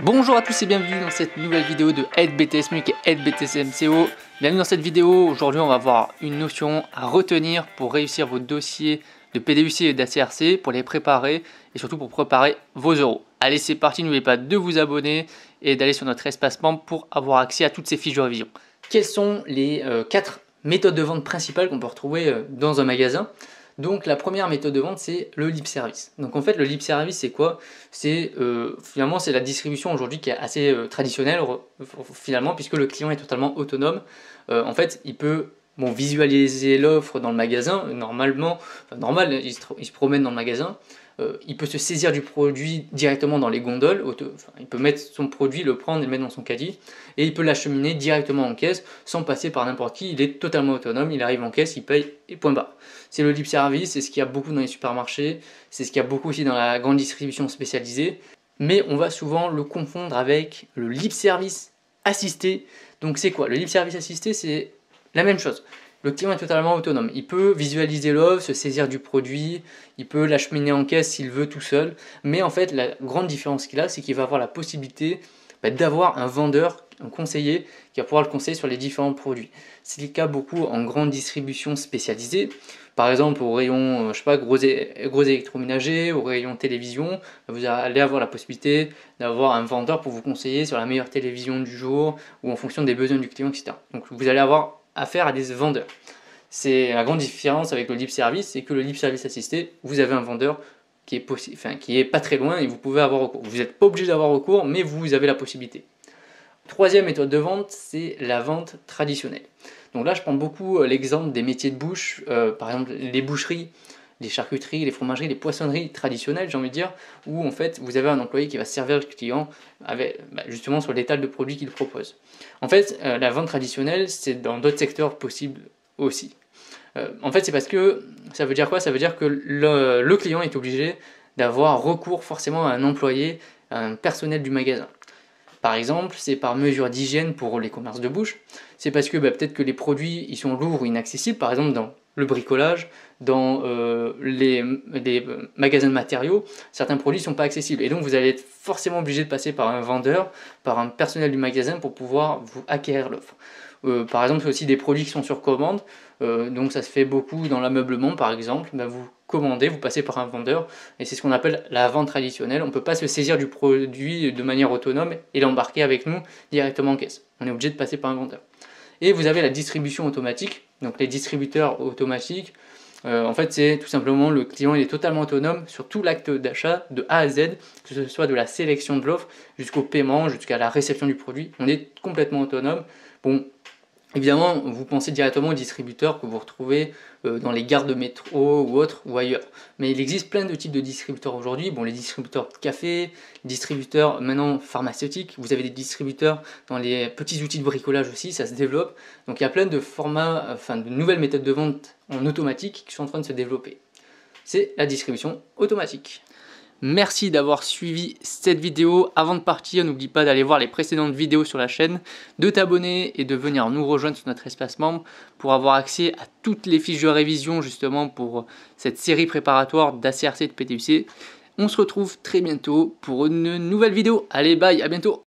Bonjour à tous et bienvenue dans cette nouvelle vidéo de Aide BTS MUC et Aide BTS MCO. Bienvenue dans cette vidéo. Aujourd'hui on va voir une notion à retenir pour réussir vos dossiers de PDUC et d'ACRC, pour les préparer et surtout pour préparer vos euros. Allez, c'est parti, n'oubliez pas de vous abonner et d'aller sur notre espace membre pour avoir accès à toutes ces fiches de révision. Quelles sont les 4 méthodes de vente principales qu'on peut retrouver dans un magasin? Donc la première méthode de vente, c'est le lip service. Donc en fait le lip service, c'est quoi? C'est finalement c'est la distribution aujourd'hui qui est assez traditionnelle finalement, puisque le client est totalement autonome. En fait il peut visualiser l'offre dans le magasin, normalement, il se promène dans le magasin, il peut se saisir du produit directement dans les gondoles, il peut mettre son produit, le prendre et le mettre dans son caddie, et il peut l'acheminer directement en caisse sans passer par n'importe qui. Il est totalement autonome, il arrive en caisse, il paye et point barre. C'est le lip service, c'est ce qu'il y a beaucoup dans les supermarchés, c'est ce qu'il y a beaucoup aussi dans la grande distribution spécialisée, mais on va souvent le confondre avec le lip service assisté. Donc c'est quoi? Le lip service assisté, c'est la même chose. Le client est totalement autonome. Il peut visualiser l'offre, se saisir du produit, il peut l'acheminer en caisse s'il veut tout seul. Mais en fait, la grande différence qu'il a, c'est qu'il va avoir la possibilité d'avoir un vendeur, un conseiller, qui va pouvoir le conseiller sur les différents produits. C'est le cas beaucoup en grande distribution spécialisée. Par exemple, au rayon, je sais pas, gros électroménager, au rayon télévision, vous allez avoir la possibilité d'avoir un vendeur pour vous conseiller sur la meilleure télévision du jour ou en fonction des besoins du client, etc. Donc vous allez avoir affaire à des vendeurs. C'est la grande différence avec le lip service, c'est que le lip service assisté, vous avez un vendeur qui est pas très loin et vous pouvez avoir recours. Vous n'êtes pas obligé d'avoir recours, mais vous avez la possibilité. Troisième méthode de vente, c'est la vente traditionnelle. Donc là, je prends beaucoup l'exemple des métiers de bouche, par exemple les boucheries, les charcuteries, les fromageries, les poissonneries traditionnelles, j'ai envie de dire, où en fait vous avez un employé qui va servir le client avec, justement sur l'étal de produits qu'il propose. En fait, la vente traditionnelle, c'est dans d'autres secteurs possibles aussi. En fait, c'est parce que ça veut dire quoi? Ça veut dire que le client est obligé d'avoir recours forcément à un employé, à un personnel du magasin. Par exemple, c'est par mesure d'hygiène pour les commerces de bouche. C'est parce que peut-être que les produits ils sont lourds ou inaccessibles, par exemple dans le bricolage, dans les magasins de matériaux, certains produits ne sont pas accessibles. Et donc vous allez être forcément obligé de passer par un vendeur, par un personnel du magasin pour pouvoir vous acquérir l'offre. Par exemple, c'est aussi des produits qui sont sur commande, donc ça se fait beaucoup dans l'ameublement par exemple. Vous commandez, vous passez par un vendeur, et c'est ce qu'on appelle la vente traditionnelle. On ne peut pas se saisir du produit de manière autonome et l'embarquer avec nous directement en caisse. On est obligé de passer par un vendeur. Et vous avez la distribution automatique, donc les distributeurs automatiques. En fait, c'est tout simplement le client, il est totalement autonome sur tout l'acte d'achat de A à Z, que ce soit de la sélection de l'offre jusqu'au paiement, jusqu'à la réception du produit. On est complètement autonome. Bon, évidemment, vous pensez directement aux distributeurs que vous retrouvez dans les gares de métro ou autres ou ailleurs. Mais il existe plein de types de distributeurs aujourd'hui. Bon, les distributeurs de café, distributeurs maintenant pharmaceutiques, vous avez des distributeurs dans les petits outils de bricolage aussi, ça se développe. Donc il y a plein de formats, de nouvelles méthodes de vente en automatique qui sont en train de se développer. C'est la distribution automatique. Merci d'avoir suivi cette vidéo. Avant de partir, n'oublie pas d'aller voir les précédentes vidéos sur la chaîne, de t'abonner et de venir nous rejoindre sur notre espace membre pour avoir accès à toutes les fiches de révision justement pour cette série préparatoire d'ACRC et de PDUC. On se retrouve très bientôt pour une nouvelle vidéo. Allez, bye, à bientôt.